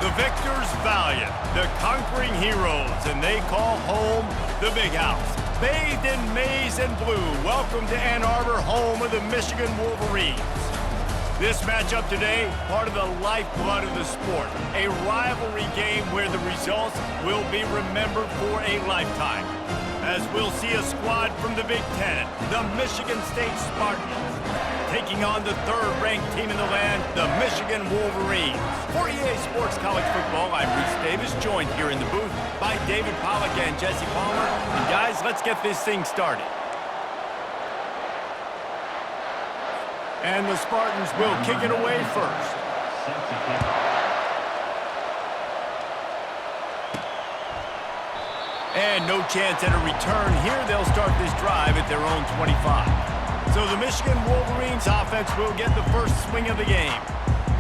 The victors valiant, the conquering heroes, and they call home the Big House. Bathed in maize and blue, welcome to Ann Arbor, home of the Michigan Wolverines. This matchup today, part of the lifeblood of the sport, a rivalry game where the results will be remembered for a lifetime. As we'll see a squad from the Big Ten, the Michigan State Spartans, taking on the third-ranked team in the land, the Michigan Wolverines. For EA Sports College Football, I'm Reese Davis, joined here in the booth by David Pollack and Jesse Palmer. And guys, let's get this thing started. And the Spartans will kick it away first. And no chance at a return here. They'll start this drive at their own 25. So the Michigan Wolverines offense will get the first swing of the game.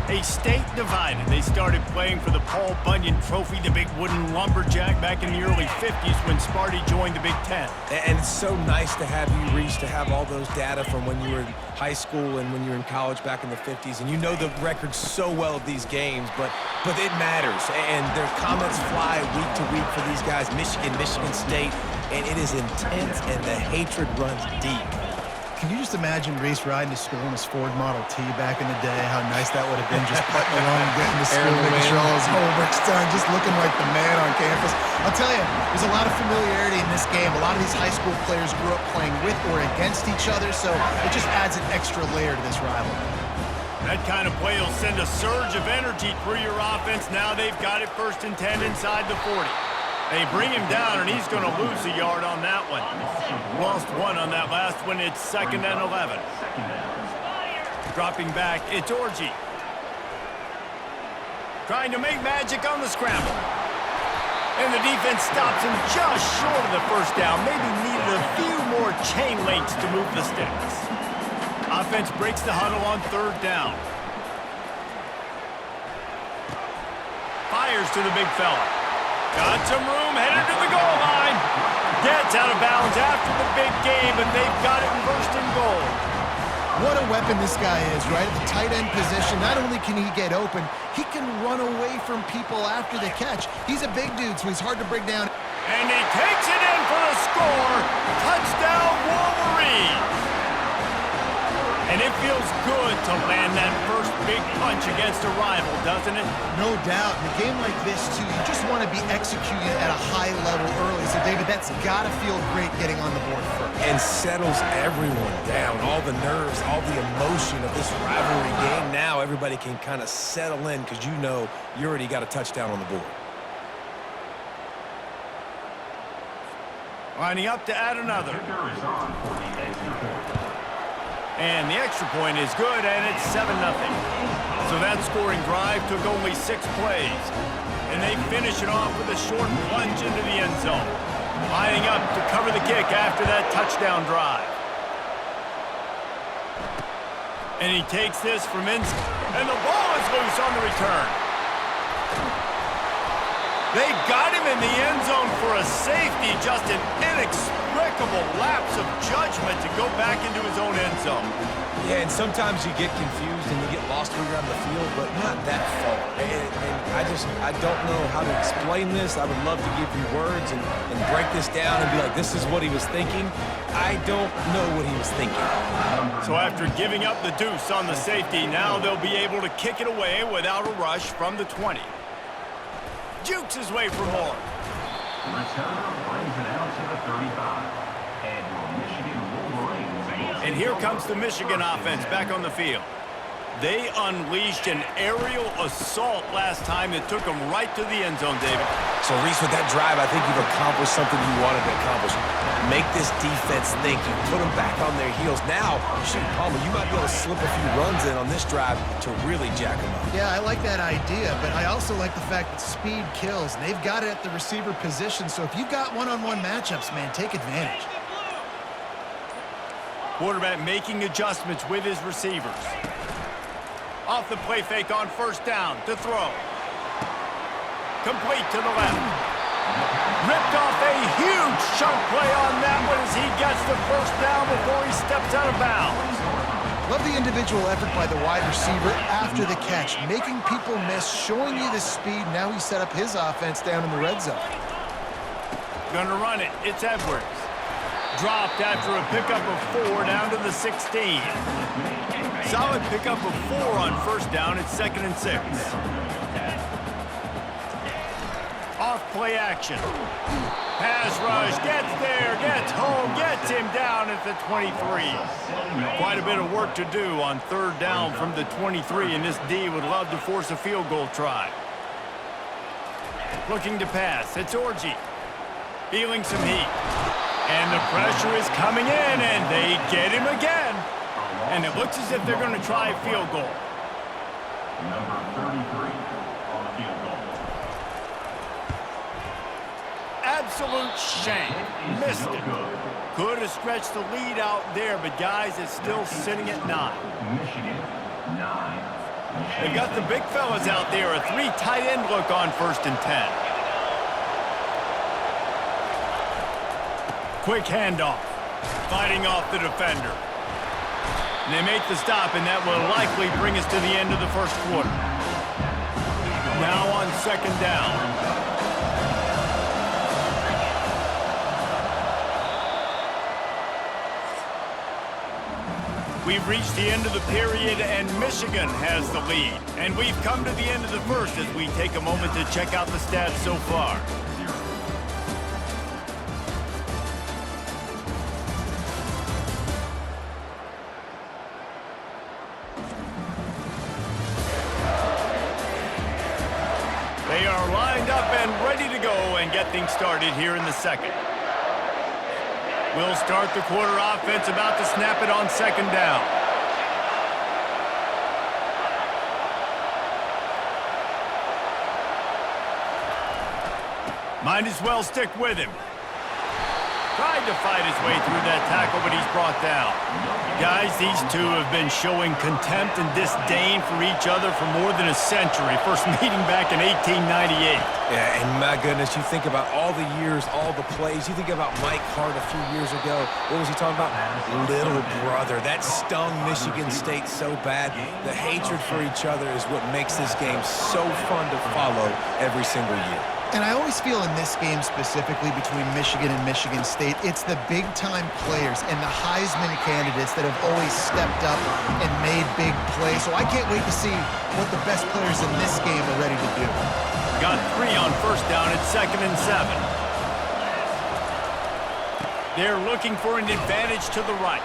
A state divided. They started playing for the Paul Bunyan Trophy, the big wooden lumberjack, back in the early 50s when Sparty joined the Big Ten. And it's so nice to have you, Reese, to have all those data from when you were in high school and when you were in college back in the 50s. And you know the records so well of these games, but it matters. And their comments fly week to week for these guys, Michigan, Michigan State, and it is intense and the hatred runs deep. Can you just imagine Reese riding to school in his Ford Model T back in the day? How nice that would have been, just putting along, getting to school, making sure all his homework's done, just looking like the man on campus. I'll tell you, there's a lot of familiarity in this game. A lot of these high school players grew up playing with or against each other, so it just adds an extra layer to this rivalry. That kind of play will send a surge of energy through your offense. Now they've got it 1st and 10 inside the 40. They bring him down, and he's going to lose a yard on that one. Lost one on that last one. It's 2nd and 11. Dropping back, it's Orji. Trying to make magic on the scramble. And the defense stops him just short of the first down. Maybe needed a few more chain links to move the sticks. Offense breaks the huddle on 3rd down. Fires to the big fella. Got some room, headed to the goal line. Gets out of bounds after the big game, but they've got it 1st and goal. What a weapon this guy is, right? At the tight end position, not only can he get open, he can run away from people after the catch. He's a big dude, so he's hard to break down. And he takes it in for the score. Touchdown, Wolverines. And it feels good to land that first big punch against a rival, doesn't it? No doubt. In a game like this, too, you just want to be executing at a high level early. So, David, that's got to feel great getting on the board first. And settles everyone down. All the nerves, all the emotion of this rivalry game. Now everybody can kind of settle in because you know you already got a touchdown on the board. Lining up to add another. And the extra point is good, and it's 7-0. So that scoring drive took only 6 plays. And they finish it off with a short plunge into the end zone. Lining up to cover the kick after that touchdown drive. And he takes this from inside. And the ball is loose on the return. They got him in the end zone for a safety, just an inexplicable lapse of judgment to go back into his own end zone. Yeah, and sometimes you get confused and you get lost when you're on the field, but not that far. And I don't know how to explain this. I would love to give you words and break this down and be like, this is what he was thinking. I don't know what he was thinking. So after giving up the deuce on the safety, now they'll be able to kick it away without a rush from the 20. Jukes his way for more. And here comes the Michigan offense back on the field. They unleashed an aerial assault last time that took them right to the end zone, David. So, Reese, with that drive, I think you've accomplished something you wanted to accomplish. Make this defense think. You put them back on their heels. Now, shoot, Palmer, you might be able to slip a few runs in on this drive to really jack them up. Yeah, I like that idea, but I also like the fact that speed kills. And they've got it at the receiver position, so if you've got one-on-one matchups, man, take advantage. Quarterback making adjustments with his receivers. Off the play fake on 1st down to throw. Complete to the left. Ripped off a huge chunk play on that one as he gets the 1st down before he steps out of bounds. Love the individual effort by the wide receiver after the catch, making people miss, showing you the speed. Now he set up his offense down in the red zone. Gonna run it. It's Edwards. Dropped after a pickup of 4 down to the 16. Solid pickup of 4 on first down. It's 2nd and 6. Off play action. Pass rush, gets there, gets home, gets him down at the 23. Quite a bit of work to do on 3rd down from the 23, and this D would love to force a field goal try. Looking to pass, it's Orji. Feeling some heat. And the pressure is coming in, and they get him again. And it looks as if they're going to try a field goal. Number 33 on the field goal. Absolute shank. Missed it. Could have stretched the lead out there, but guys, it's still sitting at 9. Michigan, 9. They've got the big fellas out there. A 3 tight end look on 1st and 10. Quick handoff. Fighting off the defender. And they make the stop, and that will likely bring us to the end of the 1st quarter. Now on 2nd down. We've reached the end of the period, and Michigan has the lead. And we've come to the end of the 1st as we take a moment to check out the stats so far. They are lined up and ready to go and get things started here in the 2nd. We'll start the quarter offense, about to snap it on 2nd down. Might as well stick with him. Tried to fight his way through that tackle, but he's brought down. Guys, these two have been showing contempt and disdain for each other for more than a century. First meeting back in 1898. Yeah, and my goodness, you think about all the years, all the plays. You think about Mike Hart a few years ago. What was he talking about? Little brother. That stung Michigan State so bad. The hatred for each other is what makes this game so fun to follow every single year. And I always feel in this game specifically between Michigan and Michigan State, it's the big-time players and the Heisman candidates that have always stepped up and made big plays. So I can't wait to see what the best players in this game are ready to do. Got 3 on 1st down at 2nd and 7. They're looking for an advantage to the right.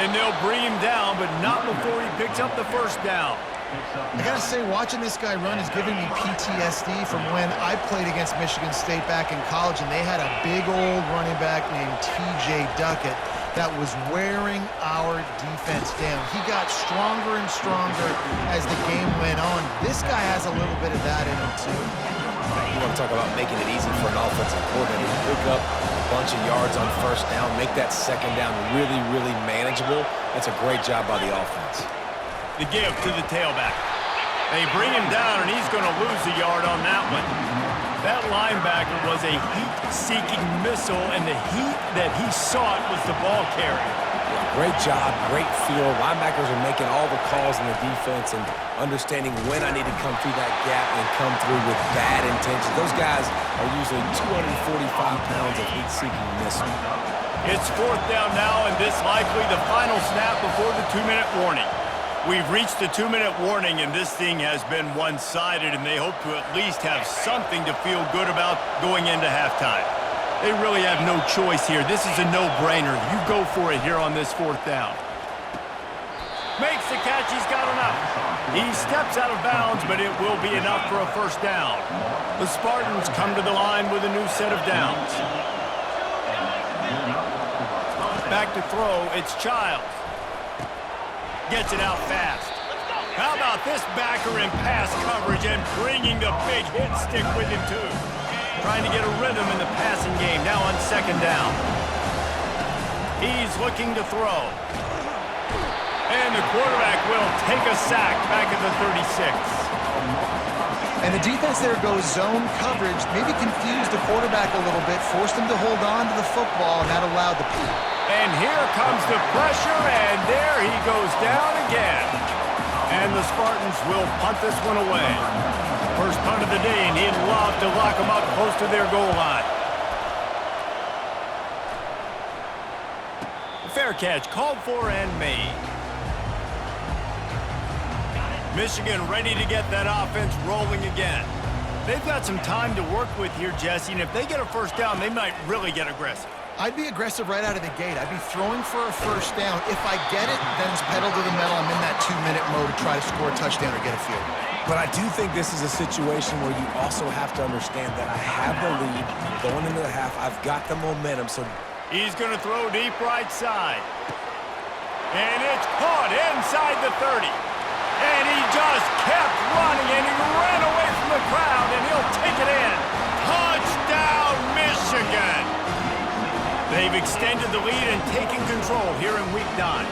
And they'll bring him down, but not before he picks up the 1st down. I gotta say, watching this guy run is giving me PTSD from when I played against Michigan State back in college, and they had a big old running back named T.J. Duckett that was wearing our defense down. He got stronger and stronger as the game went on. This guy has a little bit of that in him, too. You want to talk about making it easy for an offensive coordinator to pick up a bunch of yards on 1st down, make that 2nd down really, really manageable. That's a great job by the offense. The give to the tailback. They bring him down, and he's going to lose a yard on that one. That linebacker was a heat-seeking missile, and the heat that he sought was the ball carrier. Yeah, great job, great feel. Linebackers are making all the calls in the defense and understanding when I need to come through that gap and come through with bad intentions. Those guys are usually 245 pounds of heat-seeking missile. It's 4th down now, and this likely the final snap before the 2-minute warning. We've reached the 2-minute warning, and this thing has been one-sided, and they hope to at least have something to feel good about going into halftime. They really have no choice here. This is a no-brainer. You go for it here on this 4th down. Makes the catch. He's got enough. He steps out of bounds, but it will be enough for a 1st down. The Spartans come to the line with a new set of downs. Back to throw. It's Childs. Gets it out fast. How about this backer in pass coverage and bringing the big hit stick with him, too. Trying to get a rhythm in the passing game. Now on 2nd down. He's looking to throw. And the quarterback will take a sack back at the 36. And the defense there goes zone coverage, maybe confused the quarterback a little bit, forced him to hold on to the football, and that allowed the... And here comes the pressure, and there he goes down again. And the Spartans will punt this one away. First punt of the day, and he'd love to lock them up close to their goal line. Fair catch, called for and made. Michigan ready to get that offense rolling again. They've got some time to work with here, Jesse, and if they get a first down, they might really get aggressive. I'd be aggressive right out of the gate. I'd be throwing for a first down. If I get it, then it's pedal to the metal. I'm in that 2-minute mode to try to score a touchdown or get a field goal. But I do think this is a situation where you also have to understand that I have the lead going into the half. I've got the momentum, so he's going to throw deep right side. And it's caught inside the 30. And he just kept running, and he ran away from the crowd, and he'll take it in. Touchdown, Michigan! They've extended the lead and taken control here in Week 9.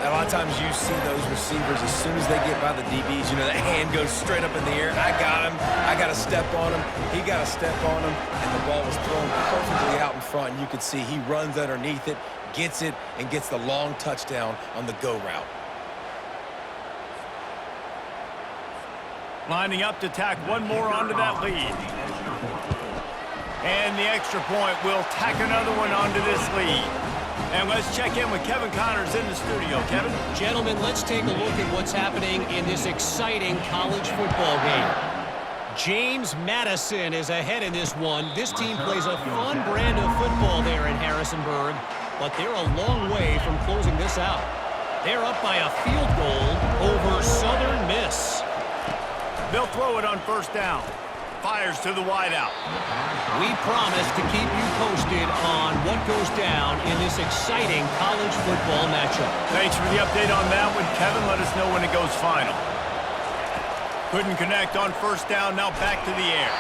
a lot of times you see those receivers, as soon as they get by the DBs, you know, that hand goes straight up in the air. I got him. I got to step on him. He got to step on him. And the ball was thrown perfectly out in front. And you could see he runs underneath it, gets it, and gets the long touchdown on the go route. Lining up to tack one more onto that lead. And the extra point will tack another one onto this lead. And let's check in with Kevin Connors in the studio. Kevin? Gentlemen, let's take a look at what's happening in this exciting college football game. James Madison is ahead in this one. This team plays a fun brand of football there in Harrisonburg, but they're a long way from closing this out. They're up by a field goal over Southern Miss. They'll throw it on first down. Fires to the wideout. We promise to keep you posted on what goes down in this exciting college football matchup. Thanks for the update on that one, Kevin. Let us know when it goes final. Couldn't connect on first down. Now back to the air.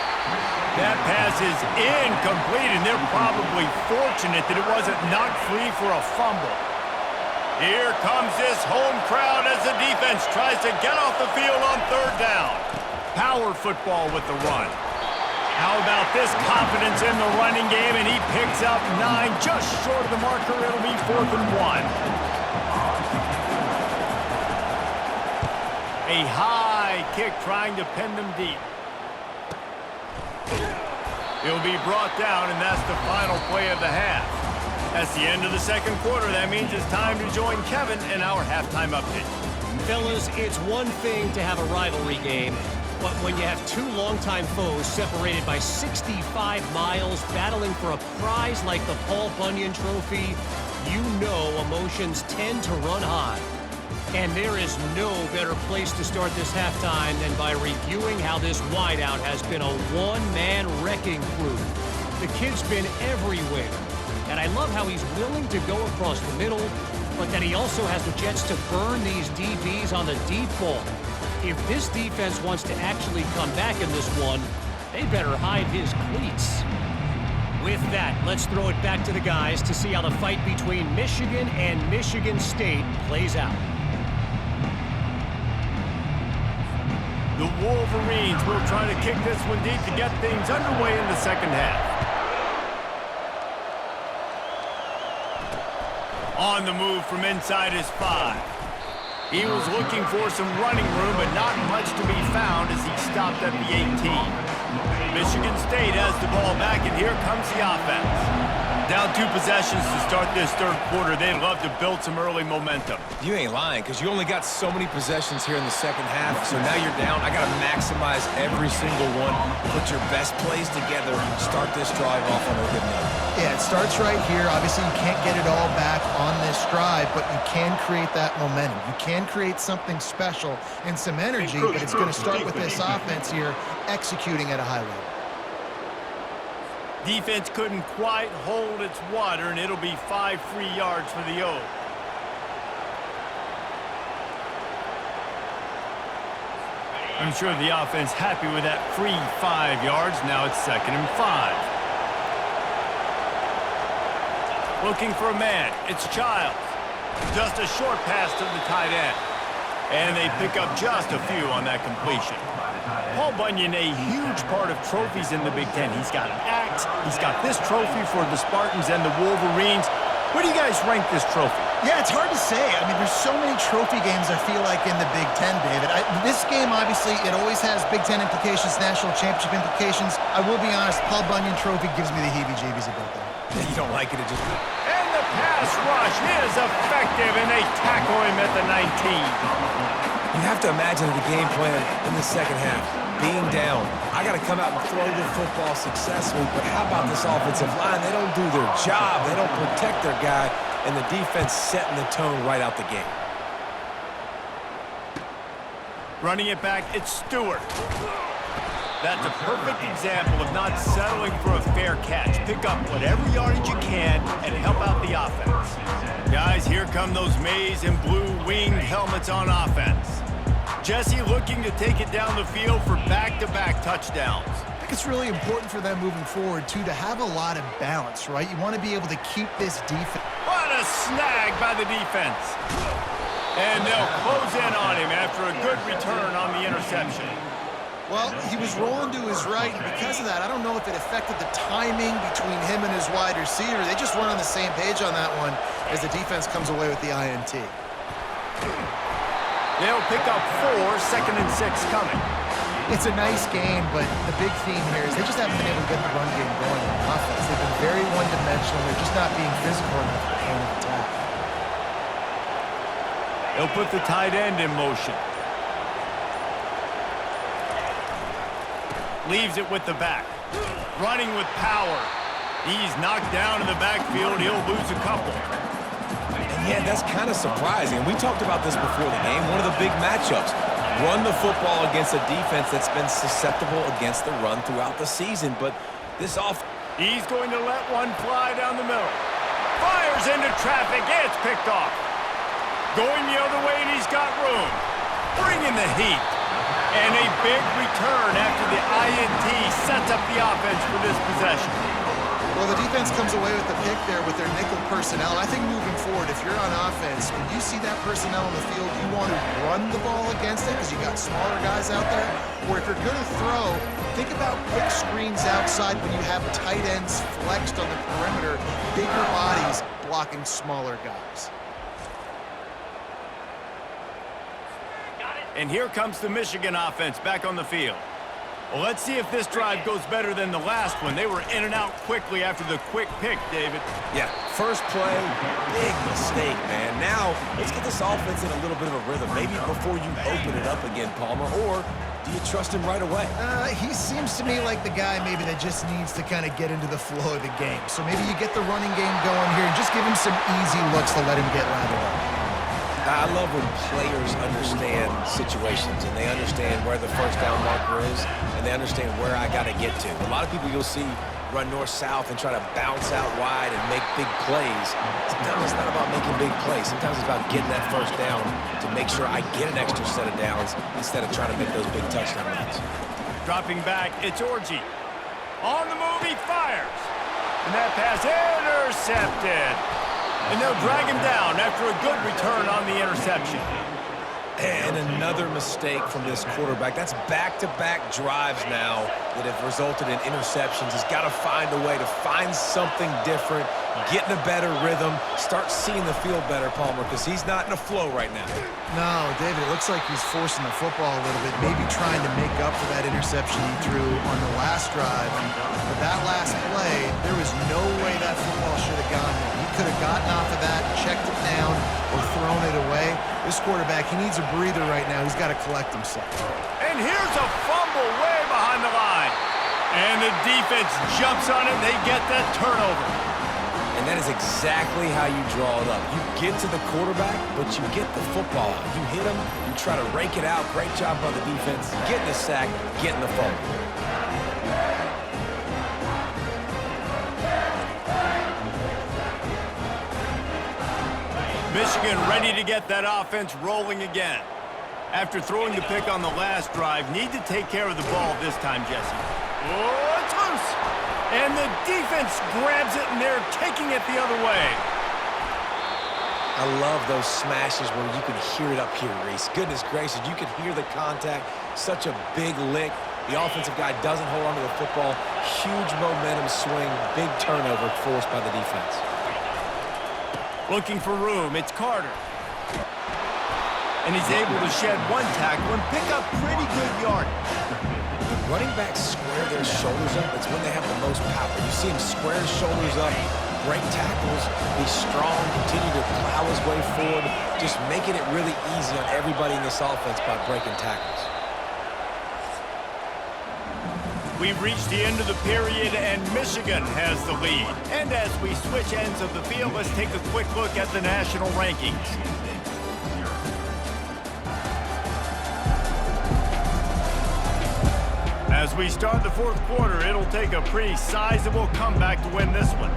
That pass is incomplete, and they're probably fortunate that it wasn't knocked free for a fumble. Here comes this home crowd as the defense tries to get off the field on third down. Power football with the run. How about this confidence in the running game, and he picks up 9, just short of the marker. It'll be 4th and 1. A high kick trying to pin them deep. He'll be brought down, and that's the final play of the half. That's the end of the second quarter. That means it's time to join Kevin in our halftime update. Fellas, it's one thing to have a rivalry game, but when you have two longtime foes separated by 65 miles battling for a prize like the Paul Bunyan Trophy, you know emotions tend to run high. And there is no better place to start this halftime than by reviewing how this wideout has been a one-man wrecking crew. The kid's been everywhere, and I love how he's willing to go across the middle, but that he also has the jets to burn these DBs on the deep ball. If this defense wants to actually come back in this one, they better hide his cleats. With that, let's throw it back to the guys to see how the fight between Michigan and Michigan State plays out. The Wolverines will try to kick this one deep to get things underway in the second half. On the move from inside his 5. He was looking for some running room, but not much to be found as he stopped at the 18. Michigan State has the ball back, and here comes the offense. Down 2 possessions to start this third quarter. They'd love to build some early momentum. You ain't lying, because you only got so many possessions here in the second half, so now you're down. I got to maximize every single one. Put your best plays together. Start this drive off on a good note. Yeah, it starts right here. Obviously, you can't get it all back on this drive, but you can create that momentum. You can create something special and some energy, but it's going to start with this offense here executing at a high level. Defense couldn't quite hold its water, and it'll be 5 free yards for the O. I'm sure the offense happy with that free 5 yards. Now it's 2nd and 5. Looking for a man. It's Childs. Just a short pass to the tight end. And they pick up just a few on that completion. Paul Bunyan, a huge part of trophies in the Big Ten. He's got an axe. He's got this trophy for the Spartans and the Wolverines. Where do you guys rank this trophy? Yeah, it's hard to say. I mean, there's so many trophy games, I feel like, in the Big Ten, David. This game, obviously, it always has Big Ten implications, national championship implications. I will be honest, Paul Bunyan Trophy gives me the heebie-jeebies a bit, though. You don't like it, it just... And the pass rush is effective, and they tackle him at the 19. You have to imagine the game plan in the second half. Being down, I got to come out and throw the football successfully, but how about this offensive line? They don't do their job. They don't protect their guy, and the defense setting the tone right out the gate. Running it back, it's Stewart. That's a perfect example of not settling for a fair catch. Pick up whatever yardage you can and help out the offense. Guys, here come those maize and blue winged helmets on offense. Jesse looking to take it down the field for back-to-back touchdowns. I think it's really important for them moving forward, too, to have a lot of balance, right? You want to be able to keep this defense. What a snag by the defense. And they'll close in on him after a good return on the interception. Well, he was rolling to his right, and because of that, I don't know if it affected the timing between him and his wide receiver. They just weren't on the same page on that one as the defense comes away with the INT. They'll pick up 4, 2nd and 6 coming. It's a nice game, but the big theme here is they just haven't been able to get the run game going on offense. They've been very one-dimensional. They're just not being physical enough at the point of attack. They'll put the tight end in motion. Leaves it with the back. Running with power. He's knocked down in the backfield. He'll lose a couple. Yeah, that's kind of surprising. We talked about this before the game. One of the big matchups. Run the football against a defense that's been susceptible against the run throughout the season. But this He's going to let one fly down the middle. Fires into traffic. It's picked off. Going the other way, and he's got room. Bringing the heat. And a big return after the INT sets up the offense for this possession. Well, the defense comes away with the pick there with their nickel personnel. I think moving forward, if you're on offense, when you see that personnel on the field, you want to run the ball against it because you got smaller guys out there. Or if you're going to throw, think about quick screens outside when you have tight ends flexed on the perimeter, bigger bodies blocking smaller guys. And here comes the Michigan offense back on the field. Well, let's see if this drive goes better than the last one. They were in and out quickly after the quick pick, David. Yeah, first play, big mistake, man. Now, let's get this offense in a little bit of a rhythm. Maybe before you open it up again, Palmer, or do you trust him right away? He seems to me like the guy maybe that just needs to kind of get into the flow of the game. So maybe you get the running game going here and just give him some easy looks to let him get lathered up. I love when players understand situations and they understand where the first down marker is and they understand where I got to get to. A lot of people you'll see run north-south and try to bounce out wide and make big plays. Sometimes it's not about making big plays. Sometimes it's about getting that first down to make sure I get an extra set of downs instead of trying to make those big touchdown runs. Dropping back, it's Orji. On the move, he fires. And that pass intercepted. And they'll drag him down after a good return on the interception. And another mistake from this quarterback. That's back-to-back drives now that have resulted in interceptions. He's got to find a way to find something different, get in a better rhythm, start seeing the field better, Palmer, because he's not in a flow right now. No, David, it looks like he's forcing the football a little bit, maybe trying to make up for that interception he threw on the last drive. But that last play, there was no way that football should have gone there. He could have gotten off of that, checked it down, or thrown it away. This quarterback, he needs a breather right now. He's got to collect himself. And here's a fumble way behind the line. And the defense jumps on it, and they get that turnover. And that is exactly how you draw it up. You get to the quarterback, but you get the football out. You hit him, you try to rake it out. Great job by the defense. Getting the sack, getting the fumble. Michigan ready to get that offense rolling again. After throwing the pick on the last drive, need to take care of the ball this time, Jesse. Oh, it's loose. And the defense grabs it, and they're taking it the other way. I love those smashes where you can hear it up here, Reese. Goodness gracious, you can hear the contact. Such a big lick. The offensive guy doesn't hold on to the football. Huge momentum swing, big turnover forced by the defense. Looking for room, it's Carter. And he's able to shed one tackle and pick up pretty good yardage. Running backs square their shoulders up. It's when they have the most power. You see him square his shoulders up, break tackles, be strong, continue to plow his way forward, just making it really easy on everybody in this offense by breaking tackles. We've reached the end of the period, and Michigan has the lead. And as we switch ends of the field, let's take a quick look at the national rankings. As we start the fourth quarter, it'll take a pretty sizable comeback to win this one.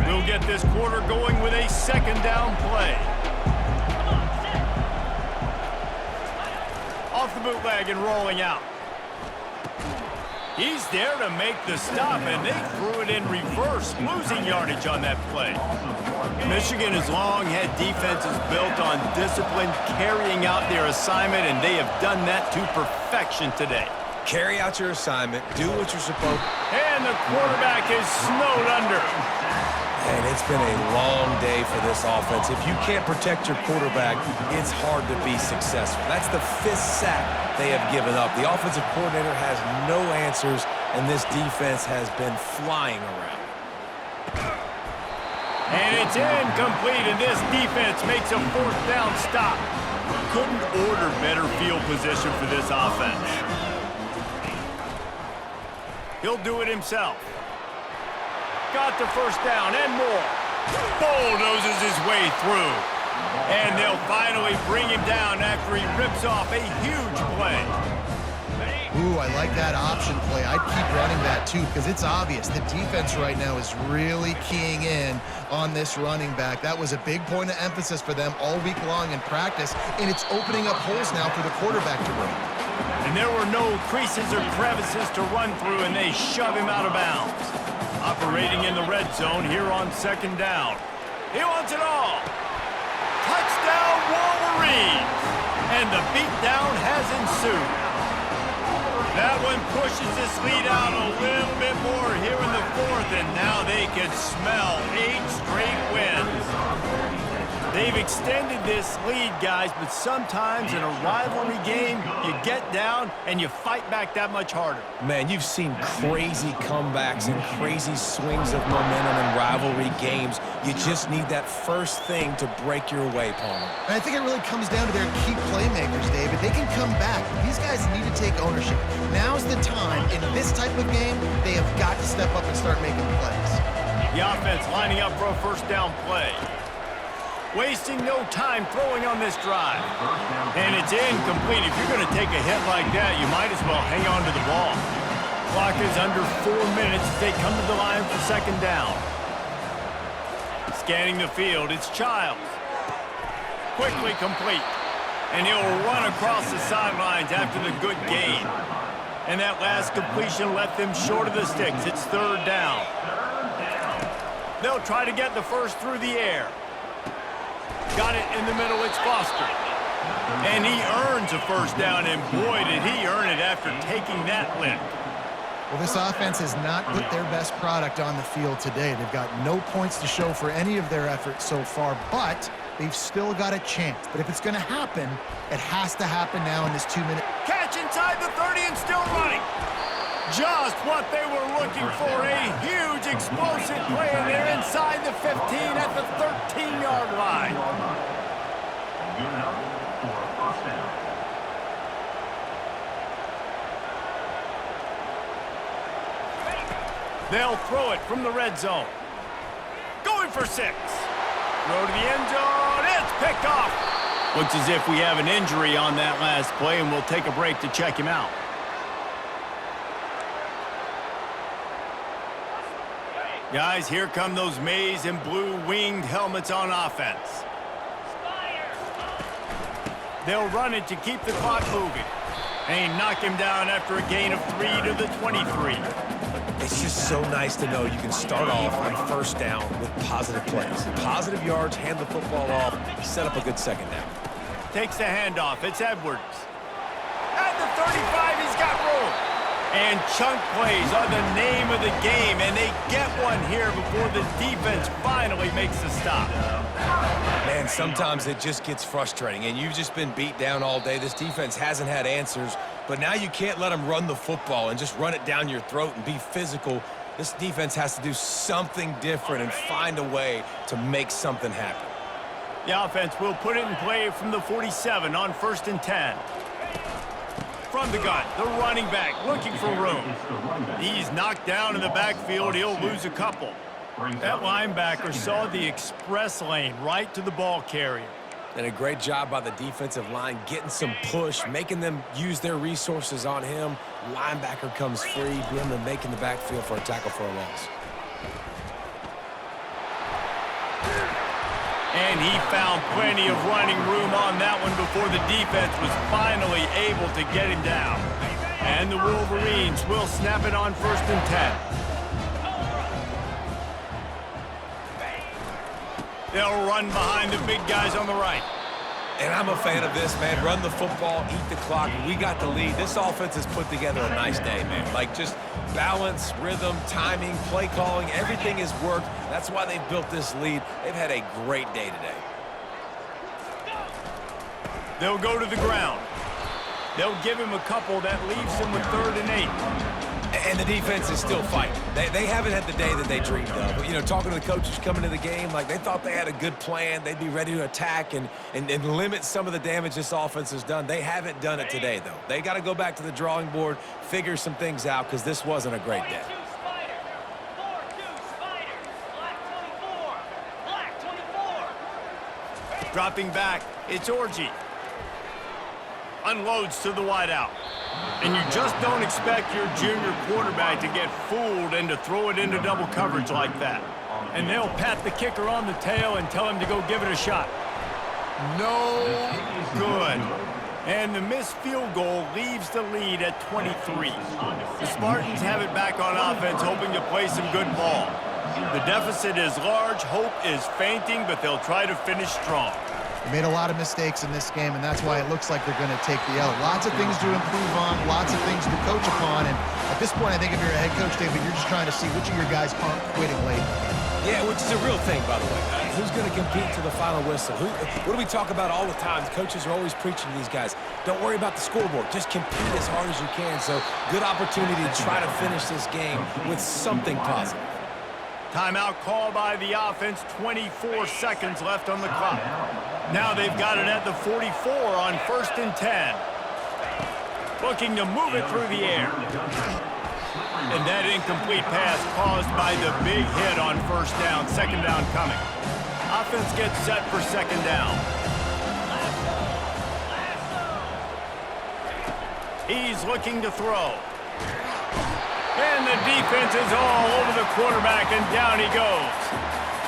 We'll get this quarter going with a second down play. Off the bootleg and rolling out. He's there to make the stop, and they threw it in reverse, losing yardage on that play. Michigan has long had defenses built on discipline, carrying out their assignment, and they have done that to perfection today. Carry out your assignment, do what you're supposed to. And the quarterback is snowed under. And it's been a long day for this offense. If you can't protect your quarterback, it's hard to be successful. That's the 5th sack they have given up. The offensive coordinator has no answers, and this defense has been flying around. And it's incomplete, and this defense makes a 4th down stop. Couldn't order better field position for this offense. He'll do it himself. Got the first down and more. Bulldozes his way through. And they'll finally bring him down after he rips off a huge play. Ooh, I like that option play. I'd keep running that too, because it's obvious the defense right now is really keying in on this running back. That was a big point of emphasis for them all week long in practice, and it's opening up holes now for the quarterback to run. And there were no creases or crevices to run through, and they shove him out of bounds. Operating in the red zone here on second down. He wants it all. Touchdown, Wolverines! And the beatdown has ensued. That one pushes this lead out a little bit more here in the 4th, and now they can smell 8 straight wins. They've extended this lead, guys, but sometimes in a rivalry game, you get down and you fight back that much harder. Man, you've seen crazy comebacks and crazy swings of momentum in rivalry games. You just need that first thing to break your way, Palmer. And I think it really comes down to their key playmakers, David. They can come back. These guys need to take ownership. Now's the time. In this type of game, they have got to step up and start making plays. The offense lining up for a first down play. Wasting no time throwing on this drive. And it's incomplete. If you're going to take a hit like that, you might as well hang on to the ball. Clock is under 4 minutes as they come to the line for second down. Scanning the field, it's Childs. Quickly complete. And he'll run across the sidelines after the good gain. And that last completion left them short of the sticks. It's third down. They'll try to get the first through the air. Got it in the middle, it's Foster. And he earns a first down, and boy, did he earn it after taking that lift. Well, this offense has not put their best product on the field today. They've got no points to show for any of their efforts so far, but they've still got a chance. But if it's going to happen, it has to happen now in this 2-minute. Catch inside the 30 and still running. Just what they were looking for, a huge explosive play, and they're inside the 15 at the 13-yard line. Given up for a first down. They'll throw it from the red zone. Going for 6. Throw to the end zone. It's picked off. Looks as if we have an injury on that last play, and we'll take a break to check him out. Guys, here come those maize and blue winged helmets on offense. They'll run it to keep the clock moving. And knock him down after a gain of 3 to the 23. It's just so nice to know you can start off on first down with positive plays. Positive yards, hand the football off, set up a good second down. Takes the handoff. It's Edwards. At the 35, he's got And chunk plays are the name of the game, and they get one here before the defense finally makes the stop. Man, sometimes it just gets frustrating, and you've just been beat down all day. This defense hasn't had answers, but now you can't let them run the football and just run it down your throat and be physical. This defense has to do something different and find a way to make something happen. The offense will put it in play from the 47 on 1st and 10. From the gun, the running back looking for room. He's knocked down in the backfield. He'll lose a couple. That linebacker saw the express lane right to the ball carrier. And a great job by the defensive line, getting some push, making them use their resources on him. Linebacker comes free, bring them making the backfield for a tackle for a loss. And he found plenty of running room on that one before the defense was finally able to get him down. And the Wolverines will snap it on 1st and 10. They'll run behind the big guys on the right. And I'm a fan of this, man. Run the football, eat the clock. We got the lead. This offense has put together a nice day, man. Like, just balance, rhythm, timing, play calling, everything has worked. That's why they've built this lead. They've had a great day today. They'll go to the ground. They'll give him a couple. That leaves him with 3rd and 8. And the defense is still fighting. They haven't had the day that they dreamed of. But, you know, talking to the coaches coming to the game, like, they thought they had a good plan. They'd be ready to attack and limit some of the damage this offense has done. They haven't done it today, though. They got to go back to the drawing board, figure some things out, because this wasn't a great day. Dropping back, it's Orgy. Unloads to the wideout. And you just don't expect your junior quarterback to get fooled and to throw it into double coverage like that. And they'll pat the kicker on the tail and tell him to go give it a shot. No good. And the missed field goal leaves the lead at 23. The Spartans have it back on offense, hoping to play some good ball. The deficit is large, hope is fainting, but they'll try to finish strong. They made a lot of mistakes in this game, and that's why it looks like they're going to take the L. Lots of things to improve on, lots of things to coach upon, and at this point, I think if you're a head coach, David, you're just trying to see which of your guys aren't quitting late. Yeah, which is a real thing, by the way. Who's going to compete to the final whistle? What do we talk about all the time? Coaches are always preaching to these guys. Don't worry about the scoreboard. Just compete as hard as you can. So, good opportunity to try to finish this game with something positive. Timeout call by the offense, 24 seconds left on the clock. Now they've got it at the 44 on 1st and 10. Looking to move it through the air. And that incomplete pass caused by the big hit on 1st down, 2nd down coming. Offense gets set for 2nd down. He's looking to throw. And the defense is all over the quarterback, and down he goes.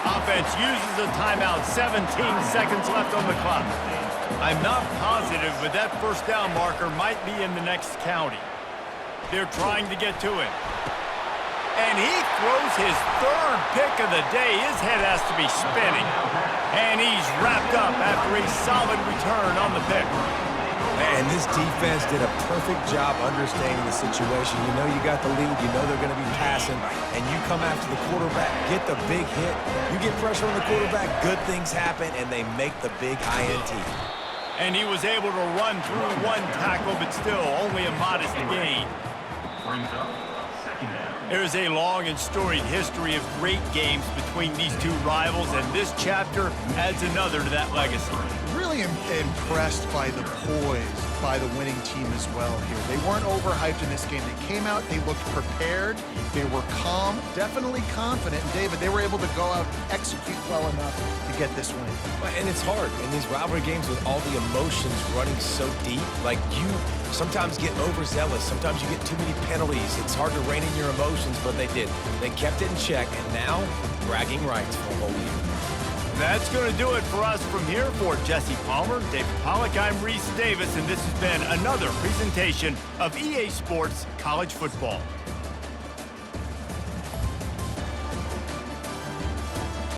Offense uses a timeout, 17 seconds left on the clock. I'm not positive, but that 1st down marker might be in the next county. They're trying to get to him. And he throws his 3rd pick of the day. His head has to be spinning. And he's wrapped up after a solid return on the pick. And this defense did a perfect job understanding the situation. You know you got the lead. You know they're going to be passing. And you come after the quarterback, get the big hit. You get pressure on the quarterback, good things happen, and they make the big INT. And he was able to run through 1 tackle, but still only a modest gain. There's a long and storied history of great games between these two rivals, and this chapter adds another to that legacy. Really impressed by the poise by the winning team as well here. They weren't overhyped in this game. They came out, they looked prepared, they were calm, definitely confident. And David, they were able to go out and execute well enough to get this win. And it's hard in these rivalry games with all the emotions running so deep. Like, you sometimes get overzealous. Sometimes you get too many penalties. It's hard to rein in your emotions, but they did. They kept it in check, and now bragging rights for a whole year. That's going to do it for us from here. For Jesse Palmer, David Pollack, I'm Reese Davis, and this has been another presentation of EA Sports College Football.